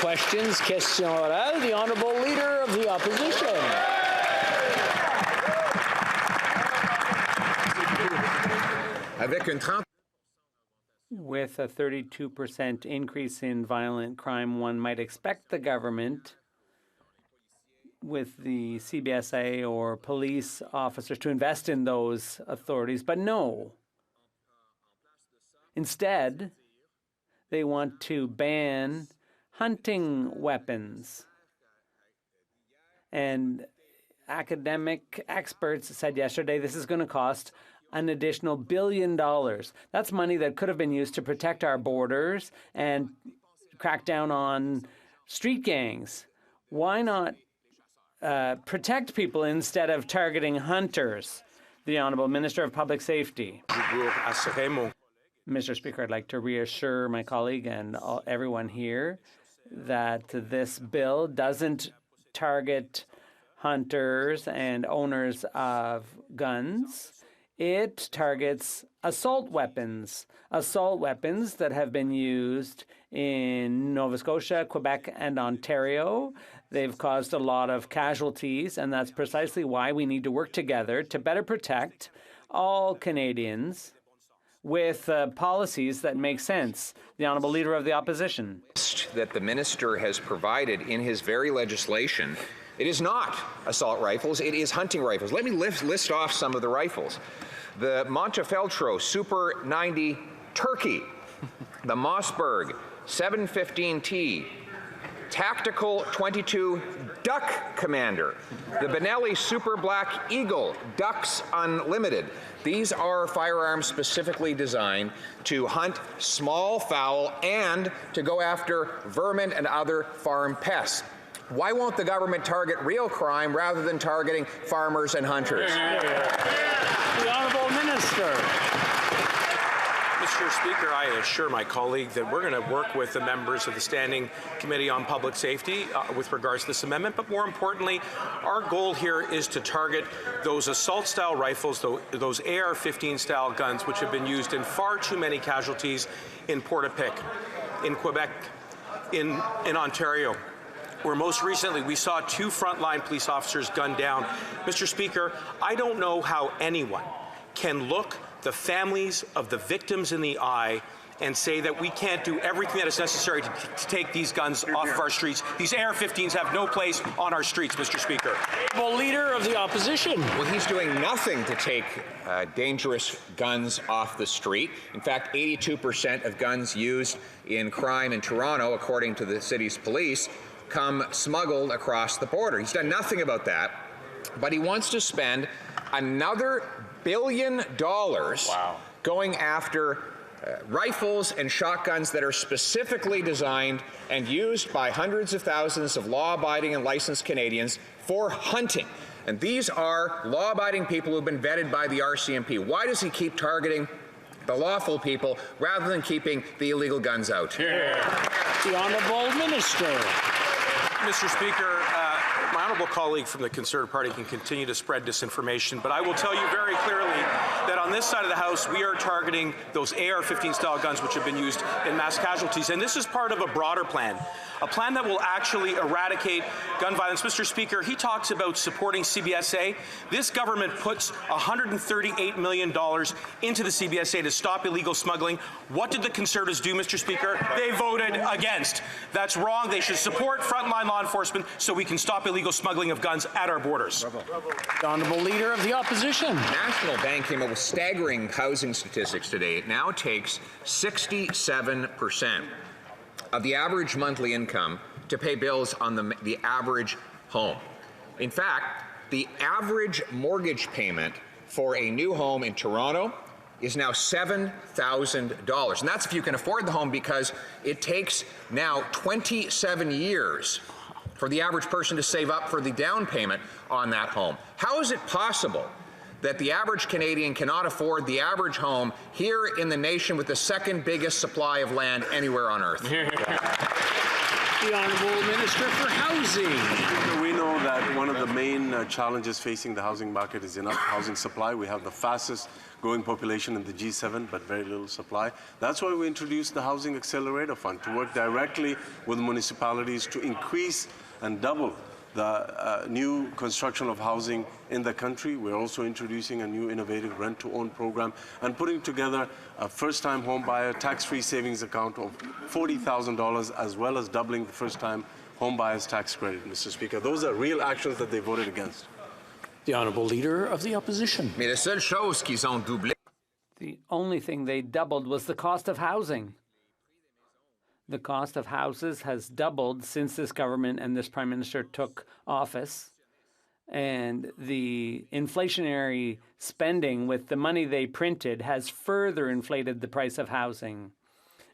questions. Question orale, the Honourable Leader of the Opposition. With a 32% increase in violent crime, one might expect the government, with the CBSA or police officers, to invest in those authorities, but no. Instead, they want to ban hunting weapons. And academic experts said yesterday this is going to cost an additional $1 billion. That's money that could have been used to protect our borders and crack down on street gangs. Why not protect people instead of targeting hunters? The Honourable Minister of Public Safety. Mr. Speaker, I'd like to reassure my colleague and everyone here that this bill doesn't target hunters and owners of guns. It targets assault weapons that have been used in Nova Scotia, Quebec, and Ontario. They've caused a lot of casualties, and that's precisely why we need to work together to better protect all Canadians with policies that make sense. The Honourable Leader of the Opposition. That the minister has provided in his very legislation, it is not assault rifles, it is hunting rifles. Let me list off some of the rifles. The Montefeltro Super 90 Turkey, the Mossberg 715T, Tactical 22 Duck Commander, the Benelli Super Black Eagle Ducks Unlimited. These are firearms specifically designed to hunt small fowl and to go after vermin and other farm pests. Why won't the government target real crime rather than targeting farmers and hunters? The Honourable Minister. Mr. Speaker, I assure my colleague that we're going to work with the members of the Standing Committee on Public Safety with regards to this amendment, but more importantly, our goal here is to target those assault-style rifles, those AR-15-style guns, which have been used in far too many casualties in Port-au-Pic, in Quebec, in Ontario, where most recently we saw 2 frontline police officers gunned down. Mr. Speaker, I don't know how anyone can look the families of the victims in the eye and say that we can't do everything that is necessary to take these guns off of our streets. These AR-15s have no place on our streets, Mr. Speaker. The Leader of the Opposition. Well, he's doing nothing to take dangerous guns off the street. In fact, 82% of guns used in crime in Toronto, according to the city's police, come smuggled across the border. He's done nothing about that, but he wants to spend another $1 billion going after rifles and shotguns that are specifically designed and used by hundreds of thousands of law-abiding and licensed Canadians for hunting. And these are law-abiding people who've been vetted by the RCMP. Why does he keep targeting the lawful people rather than keeping the illegal guns out? The Honourable Minister. Mr. Speaker, my honourable colleague from the Conservative Party can continue to spread disinformation, but I will tell you very clearly that on this side of the House, we are targeting those AR-15 style guns which have been used in mass casualties. And this is part of a broader plan, a plan that will actually eradicate gun violence. Mr. Speaker, he talks about supporting CBSA. This government puts $138 million into the CBSA to stop illegal smuggling. What did the Conservatives do, Mr. Speaker? They voted against. That's wrong. They should support frontline law enforcement so we can stop illegal smuggling of guns at our borders. The Honourable Leader of the Opposition. National Bank came up with staggering housing statistics today. It now takes 67% of the average monthly income to pay bills on the average home. In fact, the average mortgage payment for a new home in Toronto is now $7,000. And that's if you can afford the home, because it takes now 27 years for the average person to save up for the down payment on that home. How is it possible that the average Canadian cannot afford the average home here in the nation with the second biggest supply of land anywhere on earth? The Honourable Minister for Housing. We know that one of the main challenges facing the housing market is enough housing supply. We have the fastest growing population in the G7, but very little supply. That's why we introduced the Housing Accelerator Fund to work directly with municipalities to increase and double the new construction of housing in the country. We're also introducing a new innovative rent-to-own program and putting together a first-time home buyer tax-free savings account of $40,000, as well as doubling the first-time home buyers tax credit, Mr. Speaker. Those are real actions that they voted against. The Honourable Leader of the Opposition. Mais la seule chose qu'ils ont doublé. The only thing they doubled was the cost of housing. The cost of houses has doubled since this government and this Prime Minister took office. And the inflationary spending with the money they printed has further inflated the price of housing.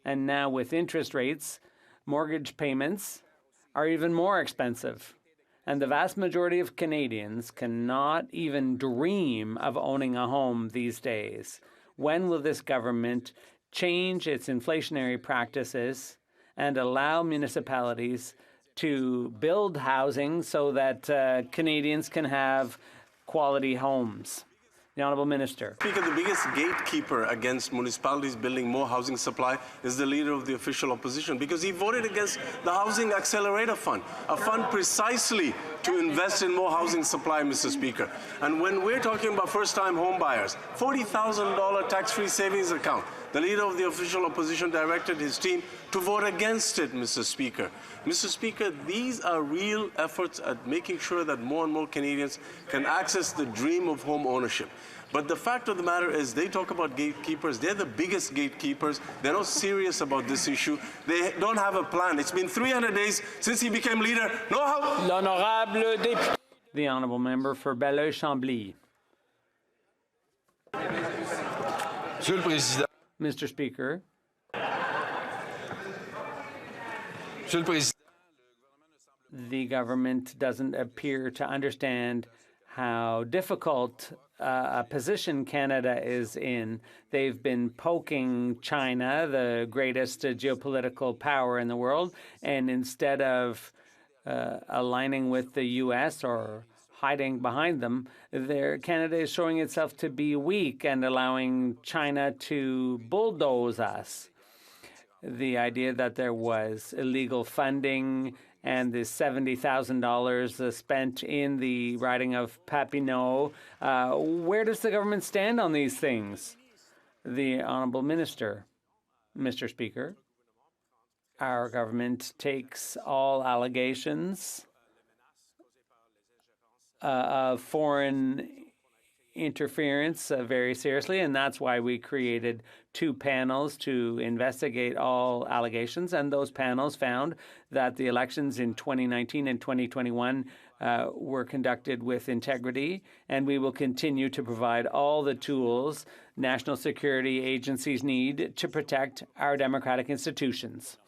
And now with interest rates, mortgage payments are even more expensive. And the vast majority of Canadians cannot even dream of owning a home these days. When will this government change its inflationary practices and allow municipalities to build housing so that Canadians can have quality homes? The Honourable Minister. Speaker, the biggest gatekeeper against municipalities building more housing supply is the Leader of the Official Opposition, because he voted against the Housing Accelerator Fund, a fund precisely to invest in more housing supply, Mr. Speaker. And when we're talking about first-time home buyers, $40,000 tax-free savings account, the Leader of the Official Opposition directed his team to vote against it, Mr. Speaker. Mr. Speaker, these are real efforts at making sure that more and more Canadians can access the dream of home ownership. But the fact of the matter is, they talk about gatekeepers. They're the biggest gatekeepers. They're not serious about this issue. They don't have a plan. It's been 300 days since he became leader. No how. L'Honourable Député. The Honourable Member for Belleuil-Chambly. Monsieur le Président. Mr. Speaker. Monsieur le Président. The government doesn't appear to understand how difficult a position Canada is in. They've been poking China, the greatest geopolitical power in the world, and instead of aligning with the U.S. or hiding behind them, Canada is showing itself to be weak and allowing China to bulldoze us. The idea that there was illegal funding and the $70,000 spent in the riding of Papineau. Where does the government stand on these things? The Honourable Minister. Mr. Speaker, our government takes all allegations of foreign interference very seriously, and that's why we created two panels to investigate all allegations. And those panels found that the elections in 2019 and 2021 were conducted with integrity, and we will continue to provide all the tools national security agencies need to protect our democratic institutions.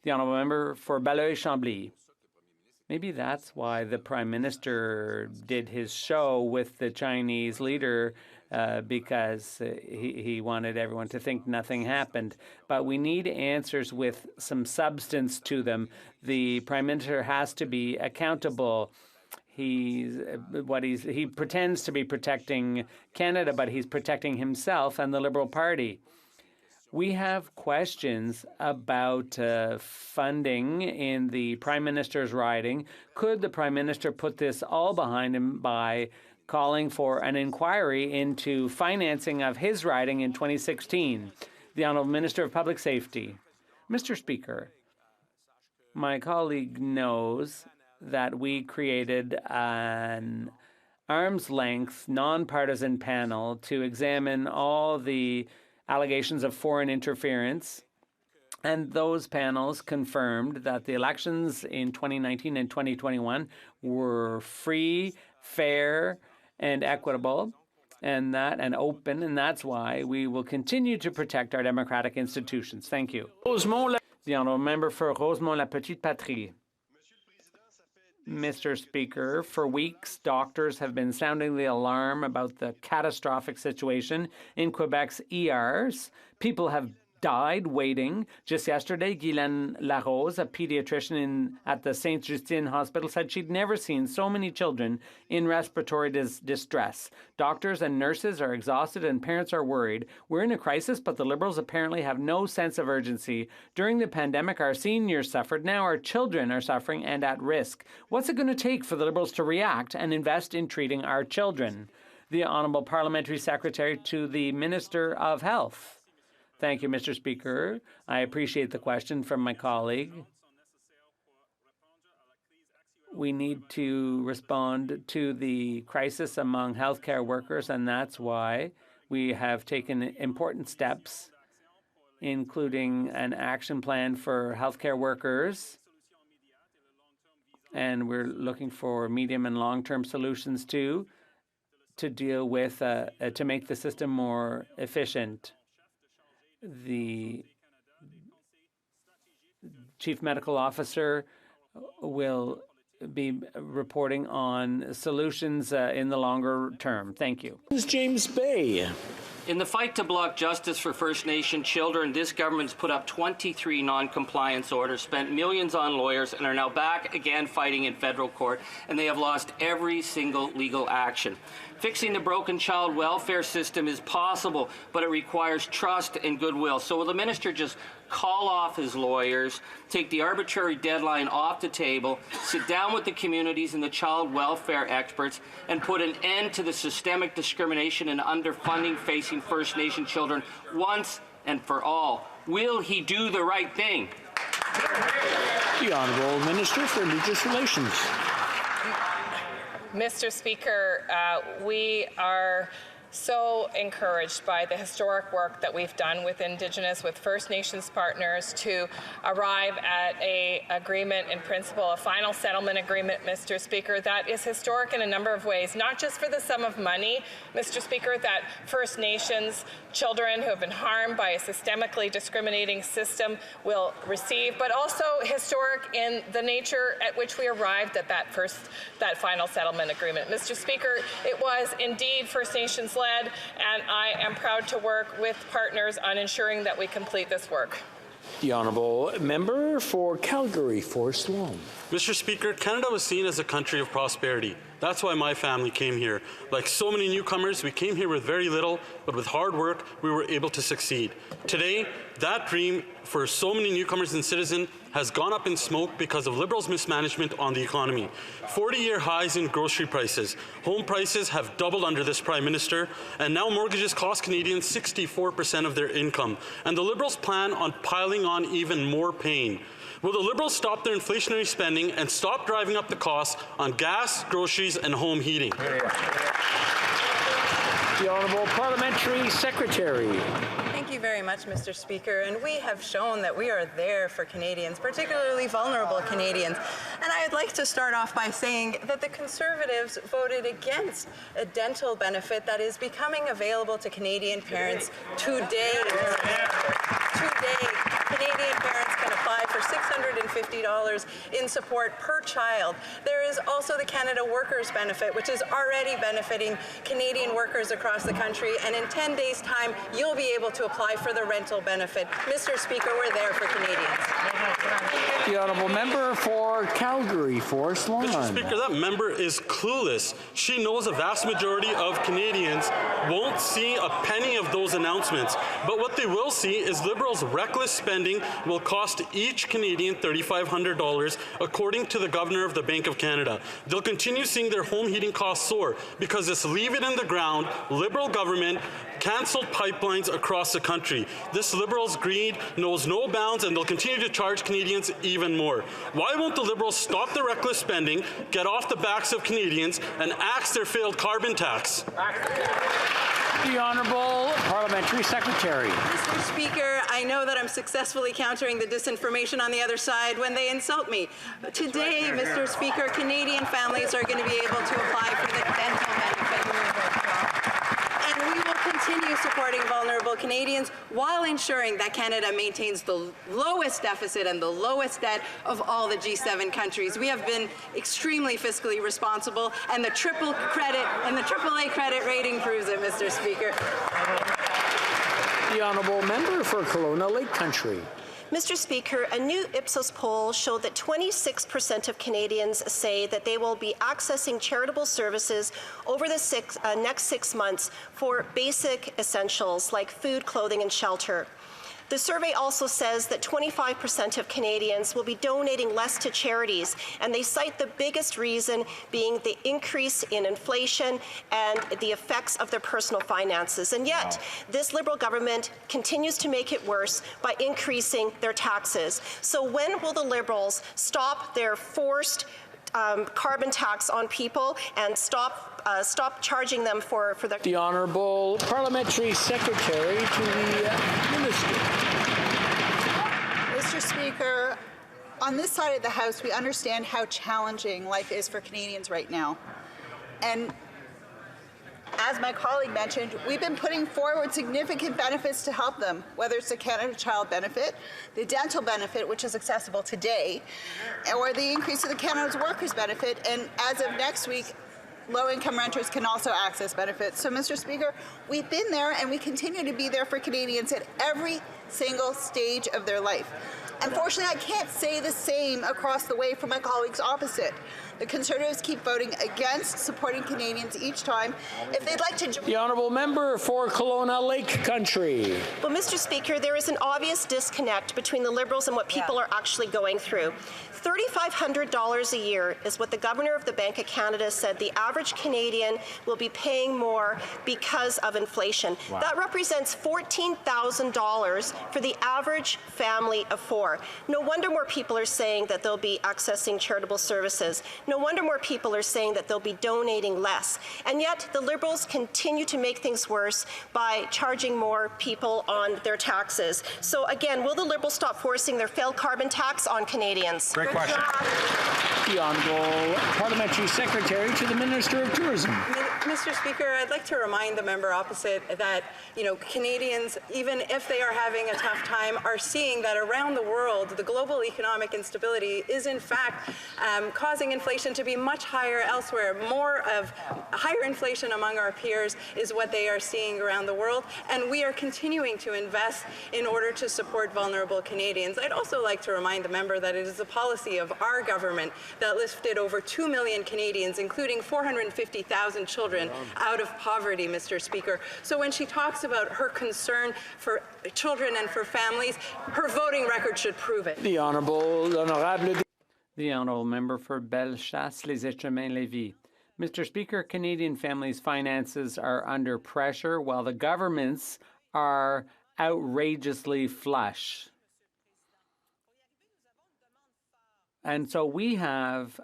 The Honourable Member for Belleuil-Chambly. Maybe that's why the Prime Minister did his show with the Chinese leader, because he wanted everyone to think nothing happened. But we need answers with some substance to them. The Prime Minister has to be accountable. He pretends to be protecting Canada, but he's protecting himself and the Liberal Party. We have questions about funding in the Prime Minister's riding. Could the Prime Minister put this all behind him by calling for an inquiry into financing of his riding in 2016? The Honourable Minister of Public Safety. Mr. Speaker, my colleague knows that we created an arm's-length, nonpartisan panel to examine all the allegations of foreign interference, and those panels confirmed that the elections in 2019 and 2021 were free, fair, and equitable, and open, and that's why we will continue to protect our democratic institutions. Thank you. The Honourable Member for Rosemont-la-Petite-Patrie. Mr. Speaker, for weeks, doctors have been sounding the alarm about the catastrophic situation in Quebec's ERs. People have died waiting. Just yesterday, Guylaine Larose, a pediatrician at the Saint Justine Hospital, said she'd never seen so many children in respiratory distress. Doctors and nurses are exhausted and parents are worried. We're in a crisis, but the Liberals apparently have no sense of urgency. During the pandemic, our seniors suffered. Now our children are suffering and at risk. What's it going to take for the Liberals to react and invest in treating our children? The Honourable Parliamentary Secretary to the Minister of Health. Thank you, Mr. Speaker. I appreciate the question from my colleague. We need to respond to the crisis among healthcare workers, and that's why we have taken important steps, including an action plan for healthcare workers. And we're looking for medium and long-term solutions too, to deal with, to make the system more efficient. The Chief Medical Officer will be reporting on solutions in the longer term. Thank you. James Bay. In the fight to block justice for First Nation children, this government's put up 23 non-compliance orders, spent millions on lawyers, and are now back again fighting in federal court, and they have lost every single legal action. Fixing the broken child welfare system is possible, but it requires trust and goodwill. So will the minister just call off his lawyers, take the arbitrary deadline off the table, sit down with the communities and the child welfare experts, and put an end to the systemic discrimination and underfunding facing First Nation children once and for all? Will he do the right thing? The Honourable Minister for Indigenous Relations. Mr. Speaker, we are so encouraged by the historic work that we've done with Indigenous, with First Nations partners to arrive at an agreement in principle, a final settlement agreement, Mr. Speaker, that is historic in a number of ways, not just for the sum of money, Mr. Speaker, that First Nations children who have been harmed by a systemically discriminating system will receive, but also historic in the nature at which we arrived at that final settlement agreement. Mr. Speaker, it was indeed First Nations led, and I am proud to work with partners on ensuring that we complete this work. The Honourable Member for Calgary, Forest Lawn. Mr. Speaker, Canada was seen as a country of prosperity. That's why my family came here. Like so many newcomers, we came here with very little, but with hard work, we were able to succeed. Today, that dream for so many newcomers and citizens has gone up in smoke because of Liberals' mismanagement on the economy. 40-year highs in grocery prices. Home prices have doubled under this Prime Minister, and now mortgages cost Canadians 64% of their income. And the Liberals plan on piling on even more pain. Will the Liberals stop their inflationary spending and stop driving up the costs on gas, groceries, and home heating? The Honourable Parliamentary Secretary. Thank you very much, Mr. Speaker. And we have shown that we are there for Canadians, particularly vulnerable Canadians. And I'd like to start off by saying that the Conservatives voted against a dental benefit that is becoming available to Canadian parents today. Today, Canadian parents can apply for $650 in support per child. There is also the Canada Workers Benefit, which is already benefiting Canadian workers across the country, and in 10 days' time, you'll be able to apply for the rental benefit. Mr. Speaker, we're there for Canadians. The Honourable Member for Calgary, Forest Lawn. Mr. Speaker, that member is clueless. She knows a vast majority of Canadians won't see a penny of those announcements. But what they will see is Liberals' reckless spending will cost each Canadian $3,500, according to the Governor of the Bank of Canada. They'll continue seeing their home heating costs soar because this leave it in the ground Liberal government cancelled pipelines across the country. This Liberals' greed knows no bounds, and they'll continue to charge Canadians even more. Why won't the Liberals stop the reckless spending, get off the backs of Canadians, and axe their failed carbon tax? The Honourable Parliamentary Secretary. Mr. Speaker, I know that I'm successfully countering the disinformation on the other side when they insult me. But today, Mr. Speaker, Canadian families are going to be able to apply for the dental benefit. And we will continue supporting vulnerable Canadians while ensuring that Canada maintains the lowest deficit and the lowest debt of all the G7 countries. We have been extremely fiscally responsible, and the AAA credit rating proves it, Mr. Speaker. The honourable member for Kelowna Lake Country. Mr. Speaker, a new Ipsos poll showed that 26% of Canadians say that they will be accessing charitable services over the next 6 months for basic essentials like food, clothing, and shelter. The survey also says that 25% of Canadians will be donating less to charities, and they cite the biggest reason being the increase in inflation and the effects of their personal finances. And yet, this Liberal government continues to make it worse by increasing their taxes. So when will the Liberals stop their forced carbon tax on people and stop charging them for their... The Honourable Parliamentary Secretary to the Minister. Mr. Speaker, on this side of the House, we understand how challenging life is for Canadians right now. And as my colleague mentioned, we've been putting forward significant benefits to help them, whether it's the Canada Child Benefit, the dental benefit, which is accessible today, or the increase of the Canada's Workers Benefit, and as of next week, low-income renters can also access benefits. So, Mr. Speaker, we've been there and we continue to be there for Canadians at every single stage of their life. Unfortunately, I can't say the same across the way for my colleagues opposite. The Conservatives keep voting against supporting Canadians each time. If they'd like to... The honourable member for Kelowna Lake Country. Well, Mr. Speaker, there is an obvious disconnect between the Liberals and what people are actually going through. $3,500 a year is what the Governor of the Bank of Canada said the average Canadian will be paying more because of inflation. Wow. That represents $14,000 for the average family of four. No wonder more people are saying that they'll be accessing charitable services. No wonder more people are saying that they'll be donating less. And yet the Liberals continue to make things worse by charging more people on their taxes. So again, will the Liberals stop forcing their failed carbon tax on Canadians? Great question. The Honourable Parliamentary Secretary to the Minister of Tourism. Mr. Speaker, I'd like to remind the member opposite that, Canadians, even if they are having a tough time, are seeing that around the world, the global economic instability is in fact causing inflation to be much higher elsewhere. Higher inflation among our peers is what they are seeing around the world, and we are continuing to invest in order to support vulnerable Canadians. I'd also like to remind the member that it is a policy of our government that lifted over 2 million Canadians, including 450,000 children, out of poverty, Mr. Speaker. So when she talks about her concern for children and for families, her voting record should prove it. The Honourable Member for Bellechasse, Les Échemins, Lévis. Mr. Speaker, Canadian families' finances are under pressure while the governments are outrageously flush. And so we have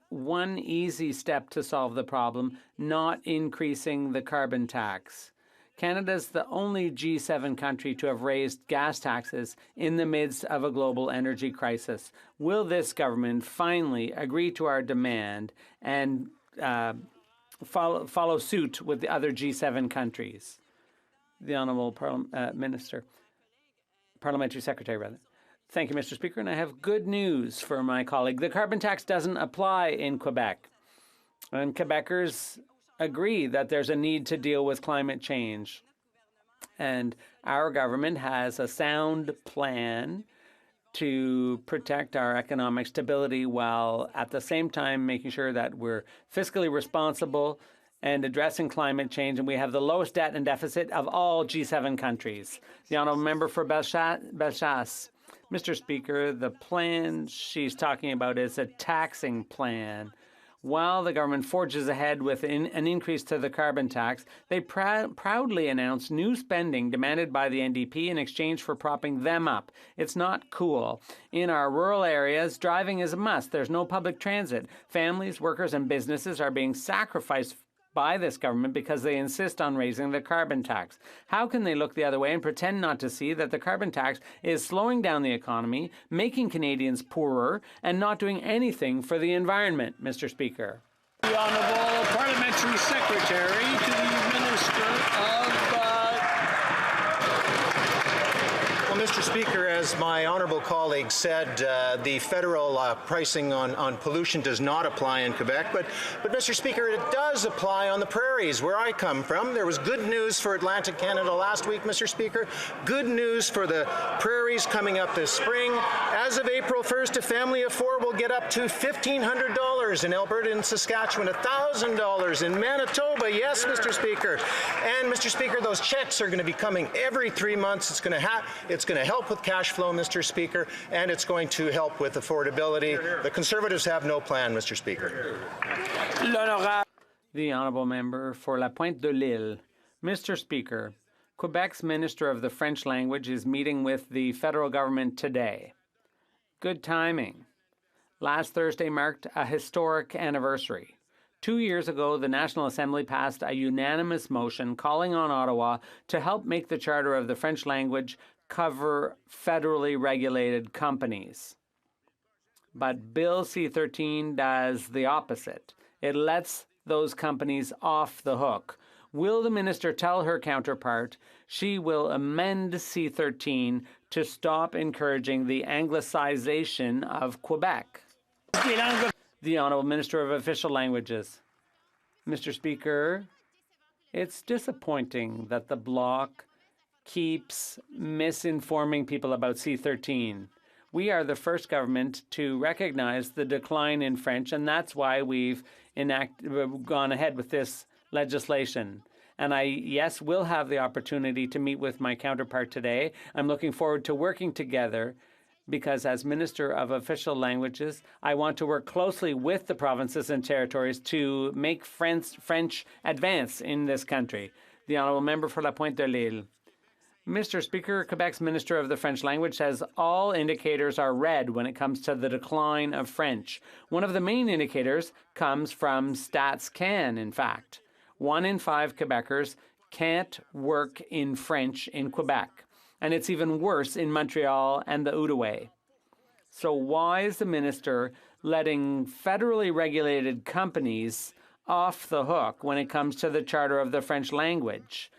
one easy step to solve the problem, not increasing the carbon tax. Canada's the only G7 country to have raised gas taxes in the midst of a global energy crisis. Will this government finally agree to our demand and follow suit with the other G7 countries? The Honourable Parliamentary Secretary, rather. Thank you, Mr. Speaker, and I have good news for my colleague. The carbon tax doesn't apply in Quebec, and Quebecers agree that there's a need to deal with climate change. And our government has a sound plan to protect our economic stability while at the same time making sure that we're fiscally responsible and addressing climate change, and we have the lowest debt and deficit of all G7 countries. The Honourable Member for Bellechasse. Mr. Speaker, the plan she's talking about is a taxing plan. While the government forges ahead with an increase to the carbon tax, they proudly announced new spending demanded by the NDP in exchange for propping them up. It's not cool. In our rural areas, driving is a must. There's no public transit. Families, workers, and businesses are being sacrificed by this government because they insist on raising the carbon tax. How can they look the other way and pretend not to see that the carbon tax is slowing down the economy, making Canadians poorer, and not doing anything for the environment, Mr. Speaker? The Honourable Parliamentary Secretary to the Minister of... Well, Mr. Speaker, as my honourable colleague said, the federal pricing on pollution does not apply in Quebec, but Mr. Speaker, it does apply on the prairie. prairies, where I come from. There was good news for Atlantic Canada last week, Mr. Speaker. Good news for the prairies coming up this spring. As of April 1st, a family of 4 will get up to $1,500 in Alberta and Saskatchewan, $1,000 in Manitoba. Yes, Mr. Speaker. And Mr. Speaker, those checks are going to be coming every 3 months. It's going to help with cash flow, Mr. Speaker, and it's going to help with affordability. The Conservatives have no plan, Mr. Speaker. The honourable member for La Pointe de l'Île. Mr. Speaker, Quebec's Minister of the French Language is meeting with the federal government today. Good timing. Last Thursday marked a historic anniversary. 2 years ago, the National Assembly passed a unanimous motion calling on Ottawa to help make the Charter of the French language cover federally regulated companies. But Bill C-13 does the opposite. It lets those companies off the hook. Will the minister tell her counterpart she will amend C-13 to stop encouraging the anglicization of Quebec? The Honourable Minister of Official Languages. Mr. Speaker, it's disappointing that the Bloc keeps misinforming people about C-13. We are the first government to recognize the decline in French, and that's why we've gone ahead with this legislation. And yes, will have the opportunity to meet with my counterpart today. I'm looking forward to working together because as Minister of Official Languages, I want to work closely with the provinces and territories to make French advance in this country. The Honourable Member for La Pointe de l'Île. Mr. Speaker, Quebec's Minister of the French Language says all indicators are red when it comes to the decline of French. One of the main indicators comes from StatsCan, in fact. 1 in 5 Quebecers can't work in French in Quebec. And it's even worse in Montreal and the Outaouais. So why is the minister letting federally regulated companies off the hook when it comes to the Charter of the French language?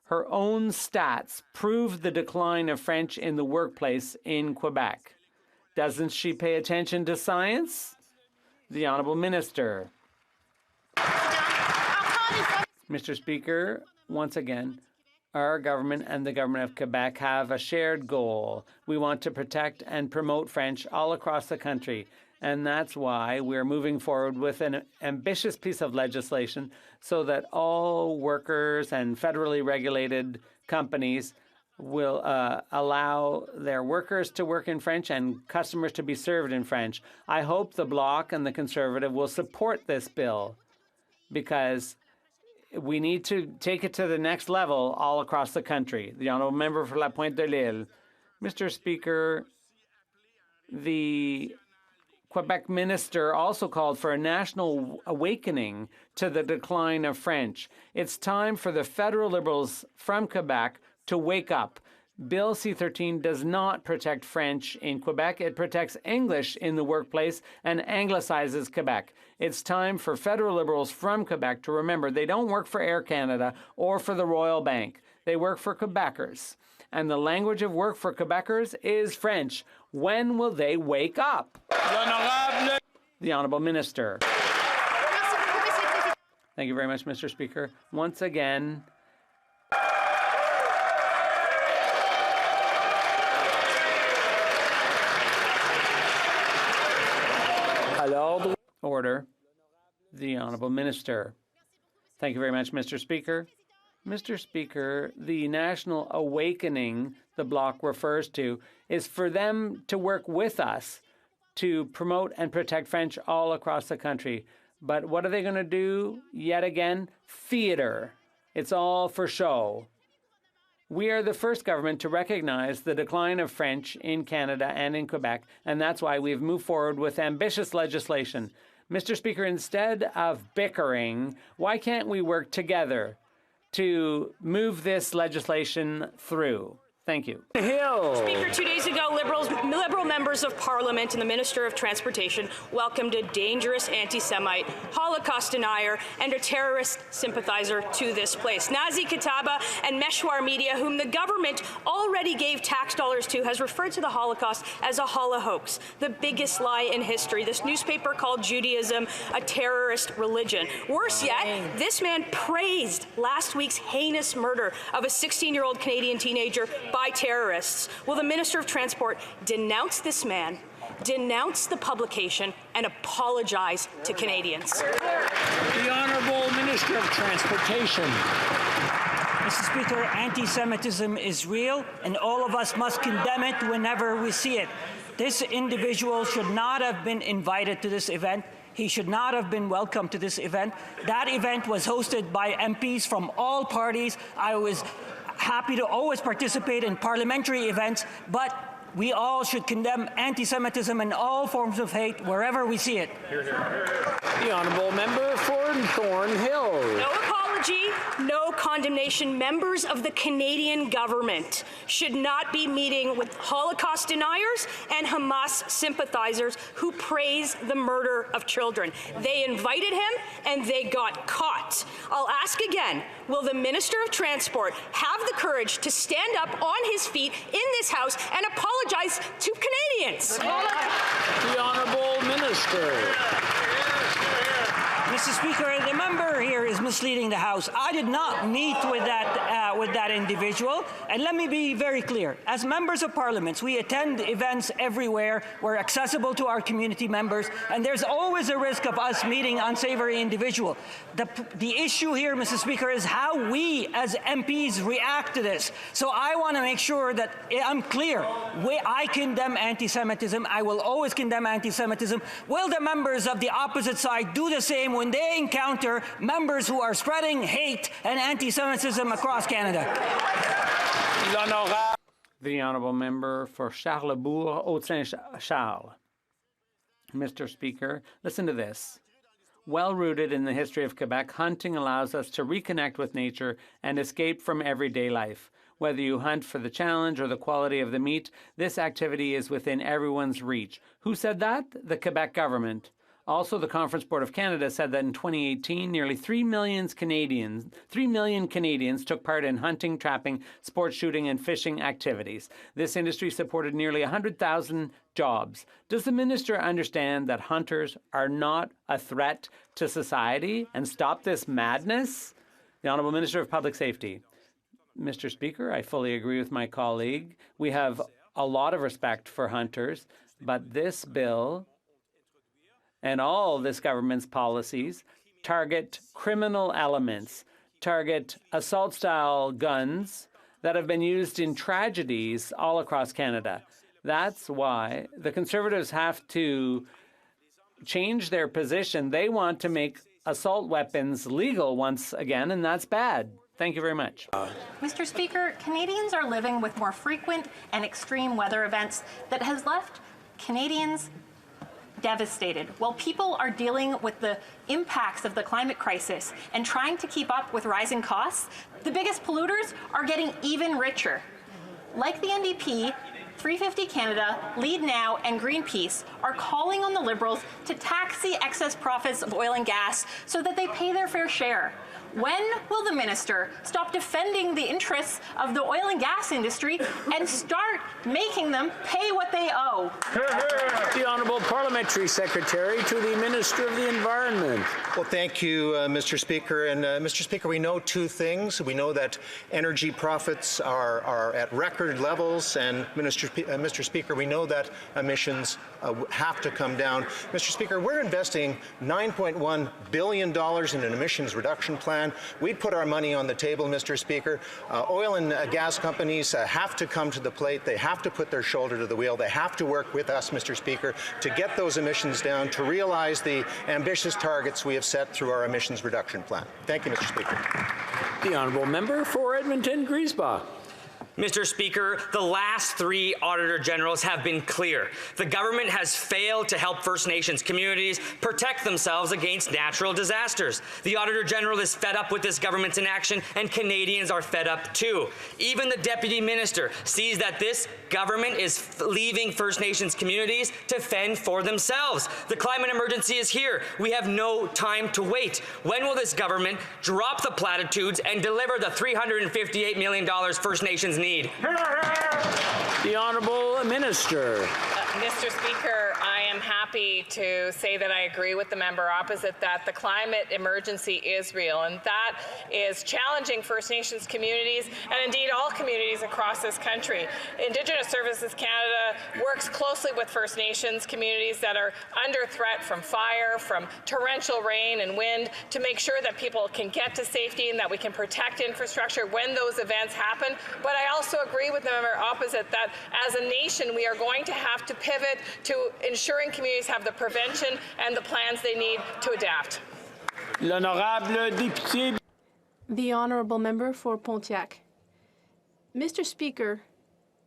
Her own stats prove the decline of French in the workplace in Quebec. Doesn't she pay attention to science? The Honourable Minister. Mr. Speaker, once again, our government and the government of Quebec have a shared goal. We want to protect and promote French all across the country. And that's why we're moving forward with an ambitious piece of legislation so that all workers and federally regulated companies will allow their workers to work in French and customers to be served in French. I hope the Bloc and the Conservative will support this bill because we need to take it to the next level all across the country. The Honourable Member for La Pointe de l'Île. Mr. Speaker, the Quebec minister also called for a national awakening to the decline of French. It's time for the federal Liberals from Quebec to wake up. Bill C-13 does not protect French in Quebec. It protects English in the workplace and anglicizes Quebec. It's time for federal Liberals from Quebec to remember they don't work for Air Canada or for the Royal Bank. They work for Quebecers. And the language of work for Quebecers is French. When will they wake up? The Honourable Minister. Thank you very much, Mr. Speaker. Once again, order. The Honourable Minister. Thank you very much, Mr. Speaker. Mr. Speaker, the national awakening the Bloc refers to is for them to work with us to promote and protect French all across the country. But what are they going to do? Yet again, theater. It's all for show. We are the first government to recognize the decline of French in Canada and in Quebec, and that's why we've moved forward with ambitious legislation. Mr. Speaker, instead of bickering, why can't we work together to move this legislation through? Thank you. Speaker, 2 days ago, Liberal members members of Parliament and the Minister of Transportation welcomed a dangerous anti-Semite, Holocaust denier, and a terrorist sympathizer to this place. Nazi Kataba and Meshwar Media, whom the government already gave tax dollars to, has referred to the Holocaust as a holocaust, the biggest lie in history. This newspaper called Judaism a terrorist religion. Worse yet, this man praised last week's heinous murder of a 16-year-old Canadian teenager by terrorists. Will the Minister of Transport denounce this man, denounce the publication, and apologize to Canadians? The Honourable Minister of Transportation. Mr. Speaker, anti-Semitism is real, and all of us must condemn it whenever we see it. This individual should not have been invited to this event. He should not have been welcomed to this event. That event was hosted by MPs from all parties. I was happy to always participate in parliamentary events, but we all should condemn anti-Semitism and all forms of hate wherever we see it. The Honourable Member for Thornhill. No apology, no condemnation. Members of the Canadian government should not be meeting with Holocaust deniers and Hamas sympathizers who praise the murder of children. They invited him and they got caught. I'll ask again, will the Minister of Transport have the courage to stand up on his feet in this House and apologize to Canadians? The Honourable Minister. Mr. Speaker, the member here is misleading the House. I did not meet with that individual. And let me be very clear. As members of Parliament, we attend events everywhere. We're accessible to our community members. And there's always a risk of us meeting unsavory individual. The issue here, Mr. Speaker, is how we as MPs react to this. So I want to make sure that I'm clear. I condemn anti-Semitism. I will always condemn anti-Semitism. Will the members of the opposite side do the same when they encounter members who are spreading hate and anti-Semitism across Canada? The Honourable Member for Charlebourg, Haute-Saint-Charles. Mr. Speaker, listen to this. Well rooted in the history of Quebec, hunting allows us to reconnect with nature and escape from everyday life. Whether you hunt for the challenge or the quality of the meat, this activity is within everyone's reach. Who said that? The Quebec government. Also, the Conference Board of Canada said that in 2018, nearly 3 million Canadians took part in hunting, trapping, sport shooting, and fishing activities. This industry supported nearly 100,000 jobs. Does the minister understand that hunters are not a threat to society and stop this madness? The Honourable Minister of Public Safety. Mr. Speaker, I fully agree with my colleague. We have a lot of respect for hunters, but this bill and all this government's policies target criminal elements, target assault-style guns that have been used in tragedies all across Canada. That's why the Conservatives have to change their position. They want to make assault weapons legal once again, and that's bad. Thank you very much. Mr. Speaker, Canadians are living with more frequent and extreme weather events that has left Canadians devastated. While people are dealing with the impacts of the climate crisis and trying to keep up with rising costs, the biggest polluters are getting even richer. Like the NDP, 350 Canada, Lead Now, and Greenpeace are calling on the Liberals to tax the excess profits of oil and gas so that they pay their fair share. When will the minister stop defending the interests of the oil and gas industry and start making them pay what they owe? The Honourable Parliamentary Secretary to the Minister of the Environment. Well, thank you, Mr. Speaker. And Mr. Speaker, we know two things. We know that energy profits are at record levels, and Mr. Speaker, we know that emissions have to come down. Mr. Speaker, we're investing $9.1 billion in an emissions reduction plan. We'd put our money on the table, Mr. Speaker. Oil and gas companies have to come to the plate. They have to put their shoulder to the wheel. They have to work with us, Mr. Speaker, to get those emissions down, to realize the ambitious targets we have set through our emissions reduction plan. Thank you, Mr. Speaker. The Honourable Member for Edmonton Griesbach. Mr. Speaker, the last 3 Auditor Generals have been clear. The government has failed to help First Nations communities protect themselves against natural disasters. The Auditor General is fed up with this government's inaction, and Canadians are fed up too. Even the Deputy Minister sees that this government is leaving First Nations communities to fend for themselves. The climate emergency is here. We have no time to wait. When will this government drop the platitudes and deliver the $358 million First Nations need? The Honourable Minister. Mr. Speaker, I am happy to say that I agree with the member opposite that the climate emergency is real, and that is challenging First Nations communities and indeed all communities across this country. Indigenous Services Canada works closely with First Nations communities that are under threat from fire, from torrential rain and wind, to make sure that people can get to safety and that we can protect infrastructure when those events happen. But I also agree with the member opposite that as a nation we are going to have to pivot to ensuring communities have the prevention and the plans they need to adapt. L'honorable député. The Honourable Member for Pontiac. Mr. Speaker,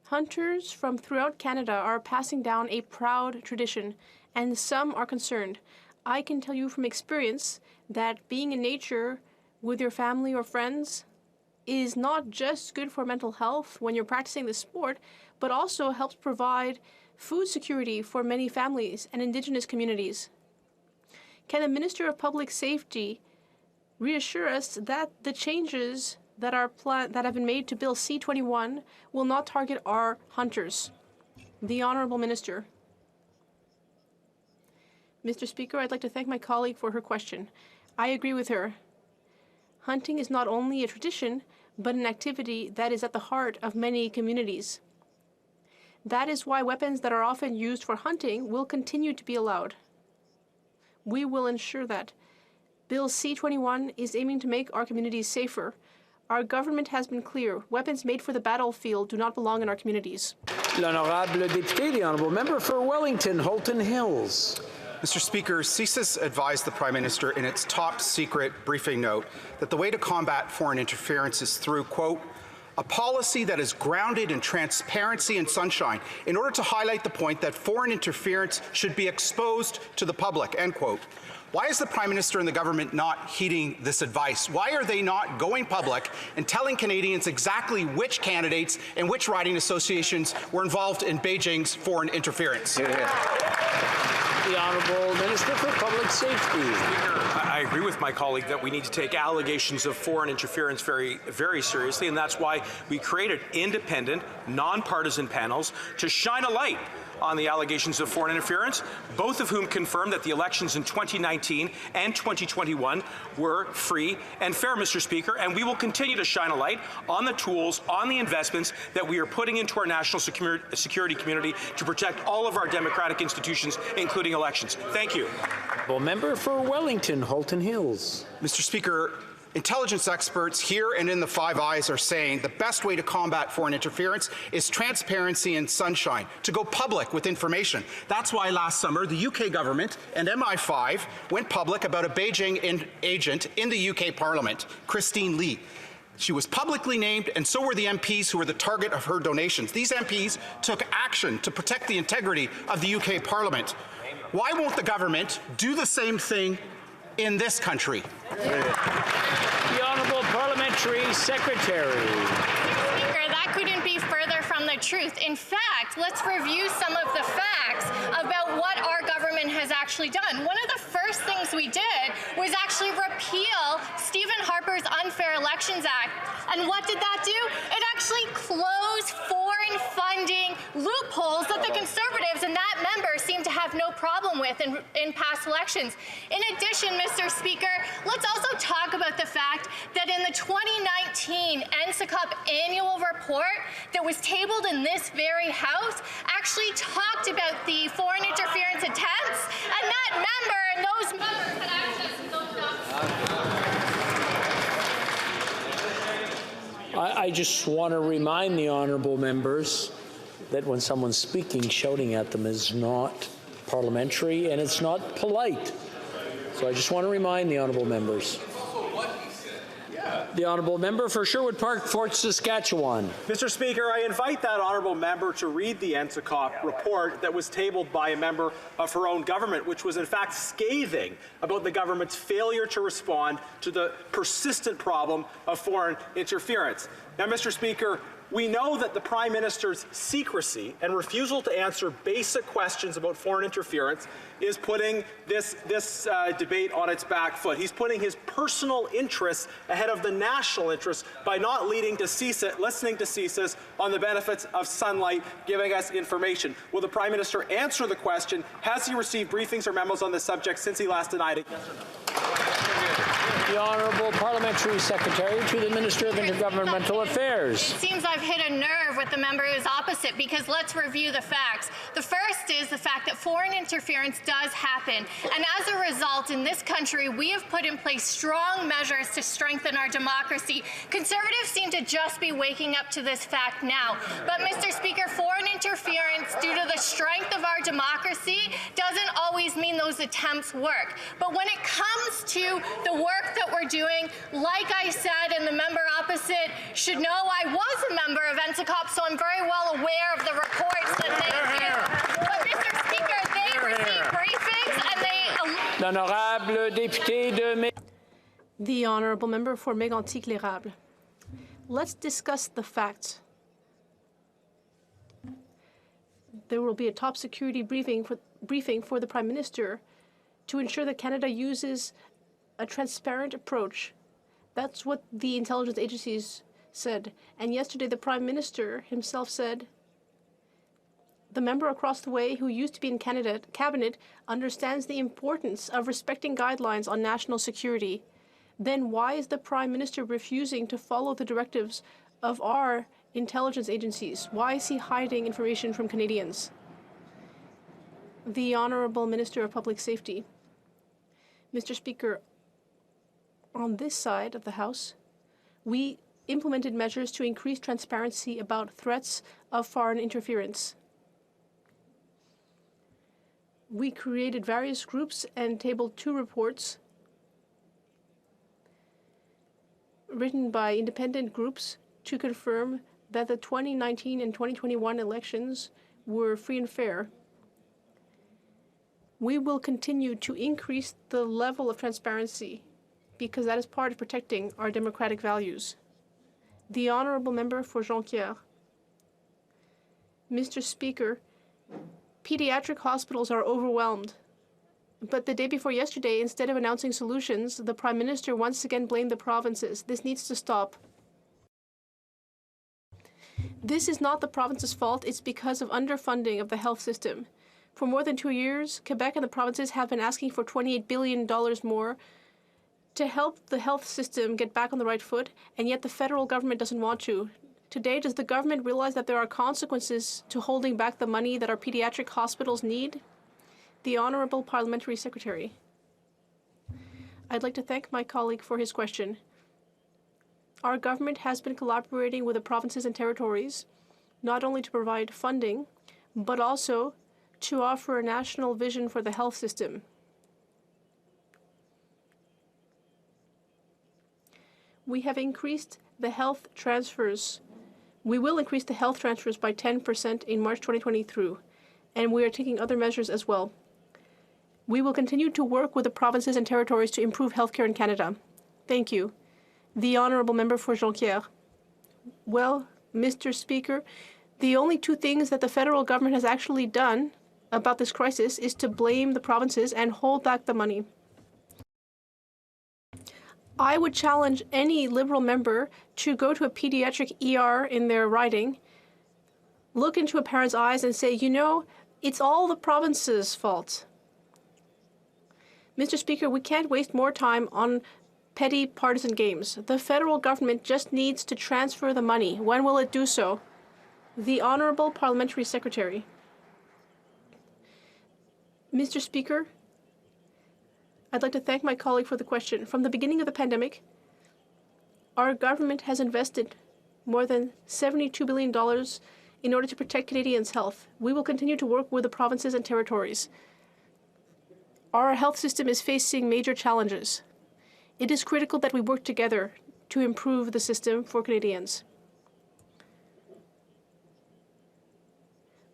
hunters from throughout Canada are passing down a proud tradition, and some are concerned. I can tell you from experience that being in nature with your family or friends is not just good for mental health when you're practicing the sport, but also helps provide food security for many families and Indigenous communities. Can the Minister of Public Safety reassure us that the changes that have been made to Bill C-21 will not target our hunters? The Honourable Minister. Mr. Speaker, I'd like to thank my colleague for her question. I agree with her. Hunting is not only a tradition, but an activity that is at the heart of many communities. That is why weapons that are often used for hunting will continue to be allowed. We will ensure that. Bill C-21 is aiming to make our communities safer. Our government has been clear. Weapons made for the battlefield do not belong in our communities. L'honorable député, the Honourable Member for Wellington, Halton Hills. Mr. Speaker, CSIS advised the Prime Minister in its top-secret briefing note that the way to combat foreign interference is through, quote, a policy that is grounded in transparency and sunshine in order to highlight the point that foreign interference should be exposed to the public, end quote. Why is the Prime Minister and the government not heeding this advice? Why are they not going public and telling Canadians exactly which candidates and which riding associations were involved in Beijing's foreign interference? The Honourable Minister for Public Safety. Speaker, I agree with my colleague that we need to take allegations of foreign interference very, very seriously, and that's why we created independent, nonpartisan panels to shine a light on the allegations of foreign interference, both of whom confirmed that the elections in 2019 and 2021 were free and fair, Mr. Speaker, and we will continue to shine a light on the tools, on the investments that we are putting into our national security community to protect all of our democratic institutions, including elections. Thank you. Well, Member for Wellington, Halton Hills. Mr. Speaker, intelligence experts here and in the Five Eyes are saying the best way to combat foreign interference is transparency and sunshine, to go public with information. That's why last summer the UK government and MI5 went public about a Beijing agent in the UK Parliament, Christine Lee. She was publicly named, and so were the MPs who were the target of her donations. These MPs took action to protect the integrity of the UK Parliament. Why won't the government do the same thing in this country? The Honourable Parliamentary Secretary. Speaker, that couldn't be further from the truth. In fact, let's review some of the facts about what our government has actually done. One of the first things we did was actually repeal Stephen Harper's Unfair Elections Act. And what did that do? It actually closed foreign funding loopholes that the Conservatives and that member seem to have no problem with in past elections. In addition, Mr. Speaker, let's also talk about the fact that in the 2019 NSICOP annual report that was tabled in this very House actually talked about the foreign interference attempts, and that member and those members had access to those documents. I just want to remind the honourable members that when someone's speaking, shouting at them is not parliamentary and it's not polite. So I just want to remind the honourable members. The honourable member for Sherwood Park, Fort Saskatchewan. Mr. Speaker, I invite that honourable member to read the NSICOP report that was tabled by a member of her own government, which was in fact scathing about the government's failure to respond to the persistent problem of foreign interference. Now, Mr. Speaker, we know that the Prime Minister's secrecy and refusal to answer basic questions about foreign interference is putting this debate on its back foot. He's putting his personal interests ahead of the national interests by not listening to CSIS on the benefits of sunlight, giving us information. Will the Prime Minister answer the question, has he received briefings or memos on this subject since he last denied it? Yes or no? The Honourable Parliamentary Secretary to the Minister of Intergovernmental Affairs. It seems I've hit a nerve with the member who's opposite, because let's review the facts. The first is the fact that foreign interference does happen, and as a result, in this country, we have put in place strong measures to strengthen our democracy. Conservatives seem to just be waking up to this fact now. But, Mr. Speaker, foreign interference, due to the strength of our democracy, doesn't always mean those attempts work. But when it comes to the work that we're doing, like I said, and the member opposite should know I was a member of NSICOP, so I'm very well aware of the reports that they do. But, Mr. Speaker, they receive briefings and they... L'honorable député de... The honourable member for Mégantic-L'Érable. Let's discuss the facts. There will be a top security briefing for the Prime Minister to ensure that Canada uses a transparent approach. That's what the intelligence agencies said. And yesterday, the Prime Minister himself said, the member across the way who used to be in cabinet understands the importance of respecting guidelines on national security. Then why is the Prime Minister refusing to follow the directives of our intelligence agencies? Why is he hiding information from Canadians? The Honourable Minister of Public Safety. Mr. Speaker, on this side of the House, we implemented measures to increase transparency about threats of foreign interference. We created various groups and tabled 2 reports written by independent groups to confirm that the 2019 and 2021 elections were free and fair. We will continue to increase the level of transparency because that is part of protecting our democratic values. The honourable member for Jonquière. Mr. Speaker, pediatric hospitals are overwhelmed. But the day before yesterday, instead of announcing solutions, the Prime Minister once again blamed the provinces. This needs to stop. This is not the province's fault. It's because of underfunding of the health system. For more than 2 years, Quebec and the provinces have been asking for $28 billion more to help the health system get back on the right foot, and yet the federal government doesn't want to. Today, does the government realize that there are consequences to holding back the money that our pediatric hospitals need? The Honourable Parliamentary Secretary. I'd like to thank my colleague for his question. Our government has been collaborating with the provinces and territories, not only to provide funding, but also to offer a national vision for the health system. We have increased the health transfers. We will increase the health transfers by 10% in March 2023, and we are taking other measures as well. We will continue to work with the provinces and territories to improve healthcare in Canada. Thank you. The honourable member for Jonquière. Well, Mr. Speaker, the only 2 things that the federal government has actually done about this crisis is to blame the provinces and hold back the money. I would challenge any Liberal member to go to a pediatric ER in their riding, look into a parent's eyes and say, you know, it's all the province's fault. Mr. Speaker, we can't waste more time on petty partisan games. The federal government just needs to transfer the money. When will it do so? The Honourable Parliamentary Secretary. Mr. Speaker, I'd like to thank my colleague for the question. From the beginning of the pandemic, our government has invested more than $72 billion in order to protect Canadians' health. We will continue to work with the provinces and territories. Our health system is facing major challenges. It is critical that we work together to improve the system for Canadians.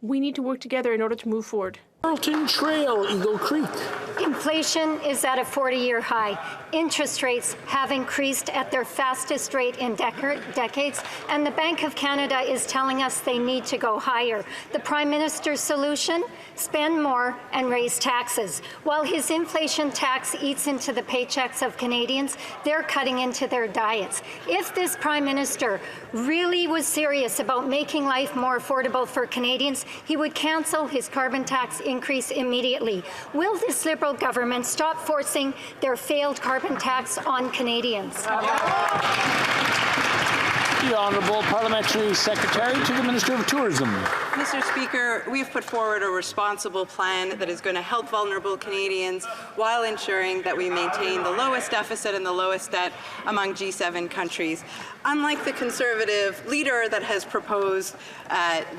We need to work together in order to move forward. Carlton Trail, Eagle Creek. Inflation is at a 40-year high. Interest rates have increased at their fastest rate in decades, and the Bank of Canada is telling us they need to go higher. The Prime Minister's solution? Spend more and raise taxes. While his inflation tax eats into the paychecks of Canadians, they're cutting into their diets. If this Prime Minister really was serious about making life more affordable for Canadians, he would cancel his carbon tax increase immediately. Will this Liberal government stop forcing their failed carbon tax on Canadians? The Honourable Parliamentary Secretary to the Minister of Tourism. Mr. Speaker, we've put forward a responsible plan that is going to help vulnerable Canadians while ensuring that we maintain the lowest deficit and the lowest debt among G7 countries. Unlike the Conservative leader that has proposed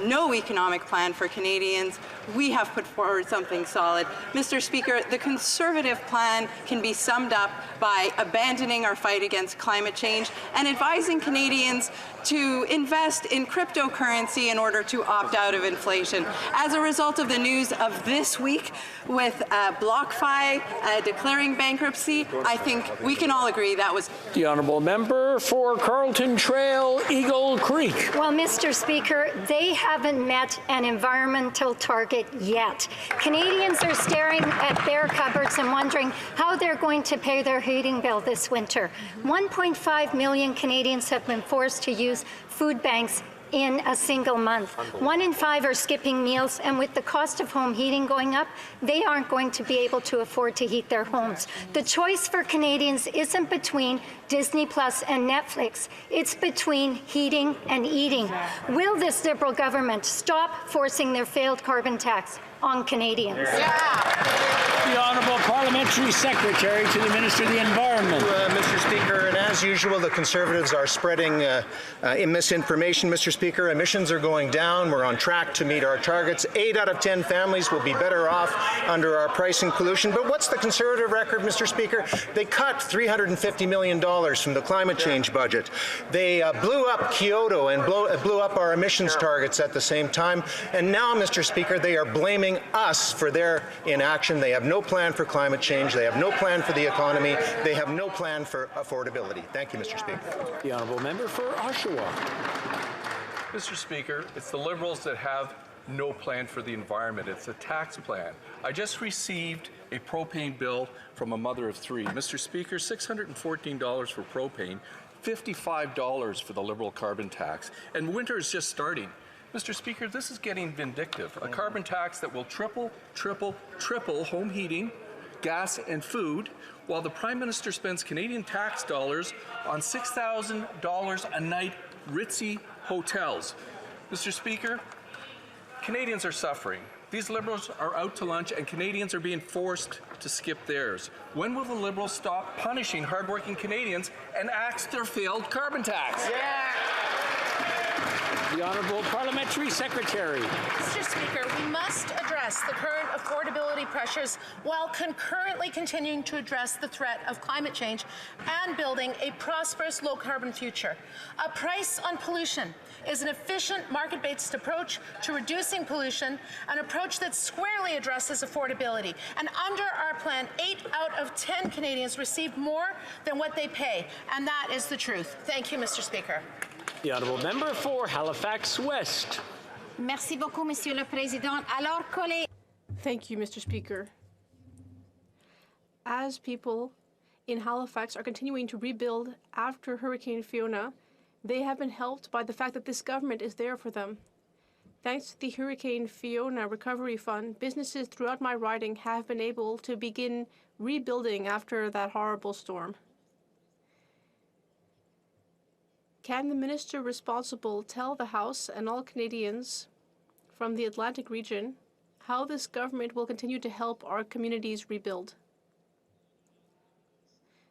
no economic plan for Canadians, we have put forward something solid. Mr. Speaker, the Conservative plan can be summed up by abandoning our fight against climate change and advising Canadians to invest in cryptocurrency in order to opt out of inflation. As a result of the news of this week with BlockFi declaring bankruptcy, I think we can all agree that was... The Honourable Member for Carlton Trail, Eagle Creek. Well, Mr. Speaker, they haven't met an environmental target yet. Canadians are staring at their cupboards and wondering how they're going to pay their heating bill this winter. 1.5 million Canadians have been forced to use food banks in a single month. 1 in 5 are skipping meals, and with the cost of home heating going up, they aren't going to be able to afford to heat their homes. The choice for Canadians isn't between Disney Plus and Netflix. It's between heating and eating. Will this Liberal government stop forcing their failed carbon tax on Canadians? The Honourable Parliamentary Secretary to the Minister of the Environment. Mr. Speaker, and as usual, the Conservatives are spreading misinformation, Mr. Speaker. Emissions are going down. We're on track to meet our targets. 8 out of 10 families will be better off under our pricing pollution. But what's the Conservative record, Mr. Speaker? They cut $350 million from the climate change budget. They blew up Kyoto and blew up our emissions targets at the same time. And now, Mr. Speaker, they are blaming us for their inaction. They have no plan for climate change. They have no plan for the economy. They have no plan for affordability. Thank you, Mr. Speaker. The Honourable Member for Oshawa. Mr. Speaker, it's the Liberals that have no plan for the environment. It's a tax plan. I just received a propane bill from a mother of 3. Mr. Speaker, $614 for propane, $55 for the Liberal carbon tax, and winter is just starting. Mr. Speaker, this is getting vindictive. A carbon tax that will triple home heating, gas, and food, while the Prime Minister spends Canadian tax dollars on $6,000 a night ritzy hotels. Mr. Speaker, Canadians are suffering. These Liberals are out to lunch and Canadians are being forced to skip theirs. When will the Liberals stop punishing hardworking Canadians and axe their failed carbon tax? The Honourable Parliamentary Secretary. Mr. Speaker, we must address the current affordability pressures while concurrently continuing to address the threat of climate change and building a prosperous low-carbon future. A price on pollution is an efficient market-based approach to reducing pollution, an approach that squarely addresses affordability. And under our plan, 8 out of 10 Canadians receive more than what they pay, and that is the truth. Thank you, Mr. Speaker. The Honourable Member for Halifax West. Merci beaucoup, Monsieur le Président. Alors que les... Thank you, Mr. Speaker. As people in Halifax are continuing to rebuild after Hurricane Fiona, they have been helped by the fact that this government is there for them. Thanks to the Hurricane Fiona Recovery Fund, businesses throughout my riding have been able to begin rebuilding after that horrible storm. Can the minister responsible tell the House and all Canadians from the Atlantic region how this government will continue to help our communities rebuild?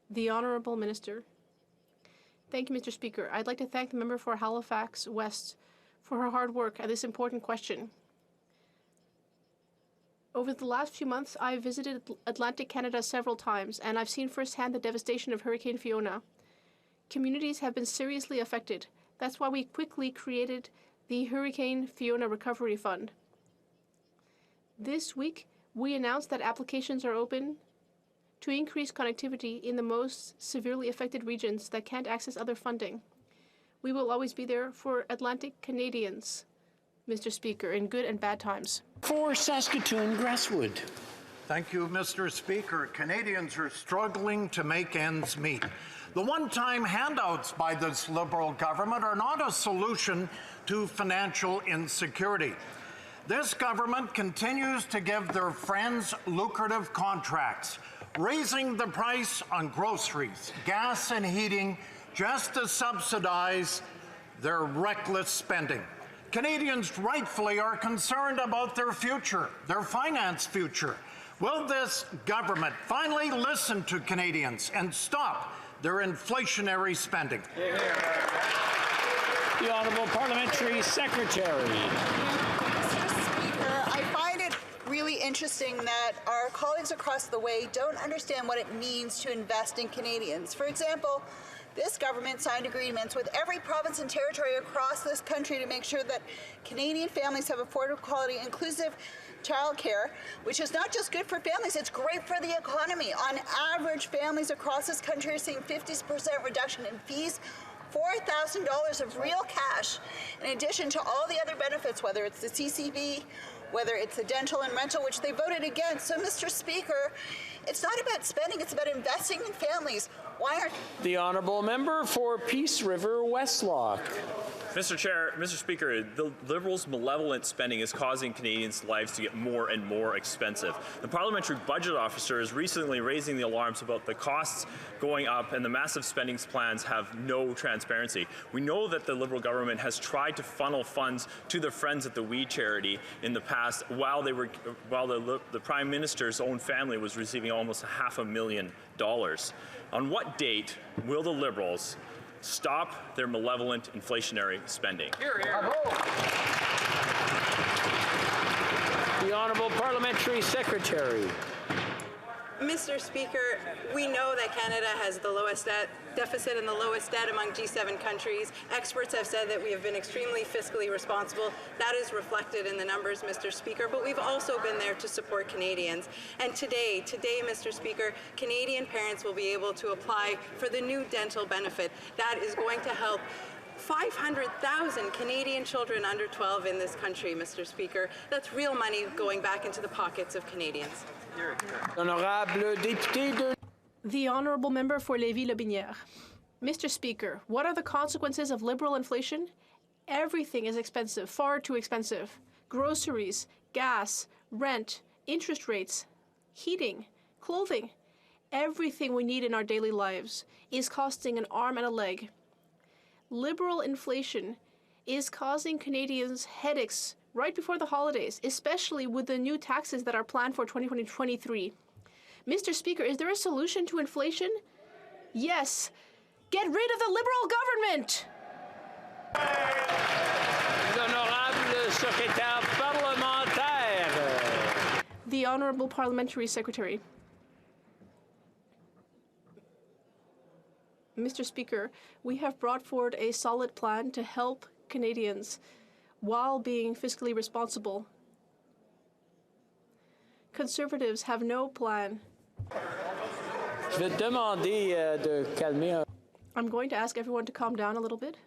The Honourable Minister. Thank you, Mr. Speaker. I'd like to thank the member for Halifax West for her hard work at this important question. Over the last few months, I've visited Atlantic Canada several times, and I've seen firsthand the devastation of Hurricane Fiona. communities have been seriously affected. That's why we quickly created the Hurricane Fiona Recovery Fund. This week, we announced that applications are open to increase connectivity in the most severely affected regions that can't access other funding. We will always be there for Atlantic Canadians, Mr. Speaker, in good and bad times. For Saskatoon, Grasswood. Thank you, Mr. Speaker. Canadians are struggling to make ends meet. The one-time handouts by this Liberal government are not a solution to financial insecurity. This government continues to give their friends lucrative contracts, raising the price on groceries, gas and heating just to subsidize their reckless spending. Canadians rightfully are concerned about their future, their finance future. Will this government finally listen to Canadians and stop their inflationary spending? The Honourable Parliamentary Secretary. I find it really interesting that our colleagues across the way don't understand what it means to invest in Canadians. For example, this government signed agreements with every province and territory across this country to make sure that Canadian families have affordable, quality, inclusive childcare, which is not just good for families, it's great for the economy. On average, families across this country are seeing 50% reduction in fees, $4,000 of real cash, in addition to all the other benefits, whether it's the CCB, whether it's the dental and rental, which they voted against. So, Mr. Speaker, it's not about spending, it's about investing in families. Why aren't... The Honourable Member for Peace River Westlock. Mr. Chair, Mr. Speaker, the Liberals' malevolent spending is causing Canadians' lives to get more and more expensive. The Parliamentary Budget Officer is recently raising the alarms about the costs going up, and the massive spending plans have no transparency. We know that the Liberal government has tried to funnel funds to their Friends at the We charity in the past, while the Prime Minister's own family was receiving almost $500,000. On what date will the Liberals stop their malevolent inflationary spending? Hear, hear. The Honourable Parliamentary Secretary. Mr. Speaker, we know that Canada has the lowest deficit and the lowest debt among G7 countries. Experts have said that we have been extremely fiscally responsible. That is reflected in the numbers, Mr. Speaker, but we've also been there to support Canadians. And today, Mr. Speaker, Canadian parents will be able to apply for the new dental benefit. That is going to help 500,000 Canadian children under 12 in this country, Mr. Speaker. That's real money going back into the pockets of Canadians. The Honourable Member for Lévis-Lobinière. Mr. Speaker, what are the consequences of Liberal inflation? Everything is expensive, far too expensive. Groceries, gas, rent, interest rates, heating, clothing. Everything we need in our daily lives is costing an arm and a leg. Liberal inflation is causing Canadians headaches right before the holidays, especially with the new taxes that are planned for 2023. Mr. Speaker, is there a solution to inflation? Yes. Get rid of the Liberal government! The Honourable Parliamentary Secretary. Mr. Speaker, we have brought forward a solid plan to help Canadians while being fiscally responsible. Conservatives have no plan. I'm going to ask everyone to calm down a little bit.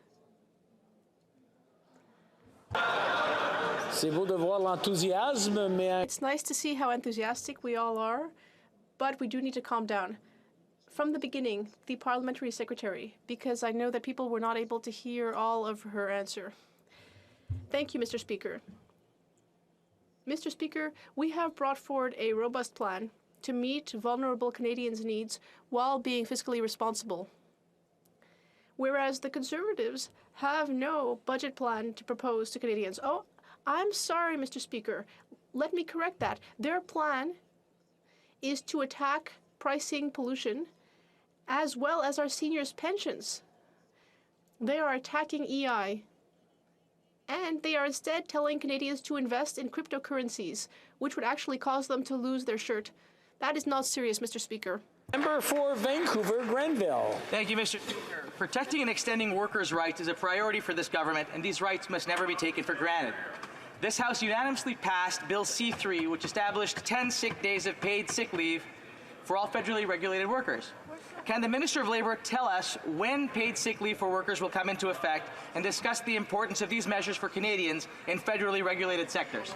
It's nice to see how enthusiastic we all are, but we do need to calm down. From the beginning, the Parliamentary Secretary, because I know that people were not able to hear all of her answer. Thank you, Mr. Speaker. Mr. Speaker, we have brought forward a robust plan to meet vulnerable Canadians' needs while being fiscally responsible. Whereas the Conservatives have no budget plan to propose to Canadians. Oh, I'm sorry, Mr. Speaker. Let me correct that. Their plan is to attack pricing pollution as well as our seniors' pensions. They are attacking EI. And they are instead telling Canadians to invest in cryptocurrencies, which would actually cause them to lose their shirt. That is not serious, Mr. Speaker. Member for Vancouver, Grenville. Thank you, Mr. Speaker. Protecting and extending workers' rights is a priority for this government, and these rights must never be taken for granted. This House unanimously passed Bill C-3, which established 10 sick days of paid sick leave for all federally regulated workers. Can the Minister of Labour tell us when paid sick leave for workers will come into effect and discuss the importance of these measures for Canadians in federally regulated sectors?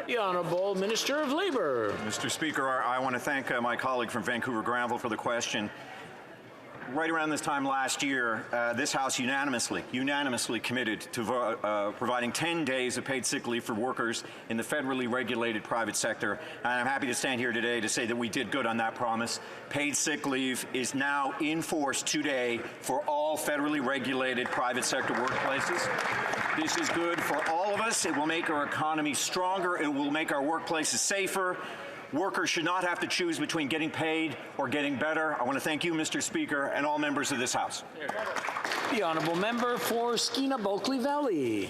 The Honourable Minister of Labour. Mr. Speaker, I want to thank my colleague from Vancouver Granville for the question. Right around this time last year, this House unanimously committed to providing 10 days of paid sick leave for workers in the federally regulated private sector. And I'm happy to stand here today to say that we did good on that promise. Paid sick leave is now in force today for all federally regulated private sector workplaces. This is good for all of us. It will make our economy stronger. It will make our workplaces safer. Workers should not have to choose between getting paid or getting better. I want to thank you, Mr. Speaker, and all members of this House. The Honourable Member for Skeena-Bulkley Valley.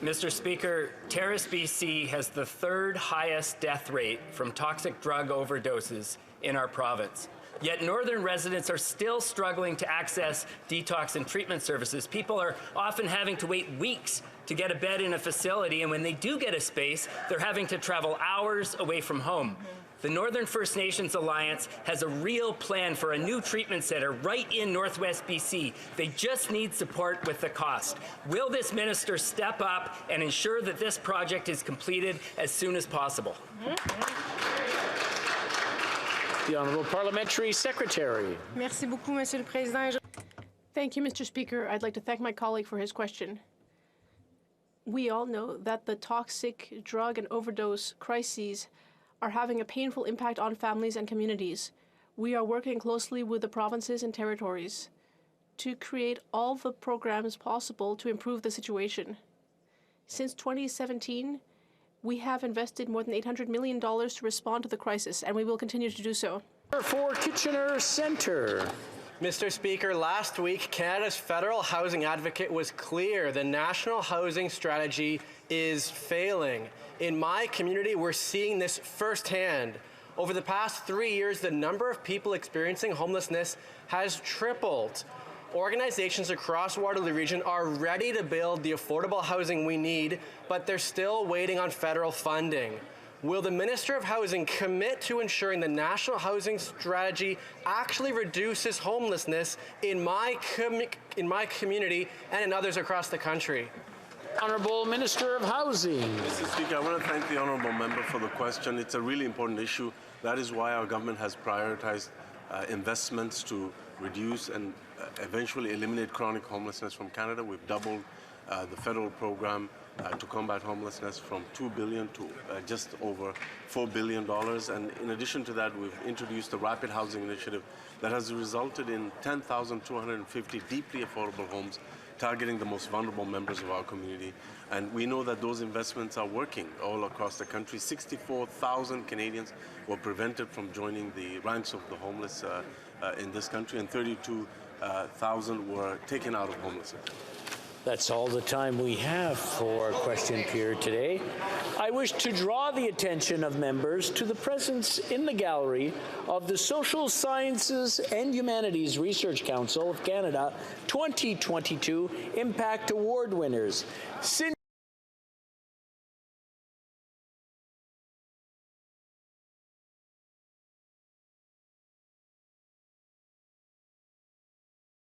Mr. Speaker, Terrace, BC has the third highest death rate from toxic drug overdoses in our province. Yet northern residents are still struggling to access detox and treatment services. People are often having to wait weeks to get a bed in a facility, and when they do get a space, they're having to travel hours away from home. The Northern First Nations Alliance has a real plan for a new treatment center right in Northwest BC. They just need support with the cost. Will this minister step up and ensure that this project is completed as soon as possible? The Honourable Parliamentary Secretary. Merci beaucoup, Monsieur le Président. Thank you, Mr. Speaker. I'd like to thank my colleague for his question. We all know that the toxic drug and overdose crises are having a painful impact on families and communities. We are working closely with the provinces and territories to create all the programs possible to improve the situation. Since 2017, we have invested more than $800 million to respond to the crisis, and we will continue to do so. For Kitchener Centre. Mr. Speaker, last week, Canada's federal housing advocate was clear the national housing strategy is failing. In my community, we're seeing this firsthand. Over the past 3 years, the number of people experiencing homelessness has tripled. Organizations across Waterloo Region are ready to build the affordable housing we need, but they're still waiting on federal funding. Will the Minister of Housing commit to ensuring the national housing strategy actually reduces homelessness in my community and in others across the country? Honourable Minister of Housing. Mr. Speaker, I want to thank the honourable member for the question. It's a really important issue. That is why our government has prioritized investments to reduce and eventually eliminate chronic homelessness from Canada. We've doubled the federal program to combat homelessness from $2 billion to just over $4 billion. And in addition to that, we've introduced a rapid housing initiative that has resulted in 10,250 deeply affordable homes targeting the most vulnerable members of our community. And we know that those investments are working all across the country. 64,000 Canadians were prevented from joining the ranks of the homeless in this country, and 32,000 were taken out of homelessness. That's all the time we have for question period today. I wish to draw the attention of members to the presence in the gallery of the Social Sciences and Humanities Research Council of Canada 2022 Impact Award winners.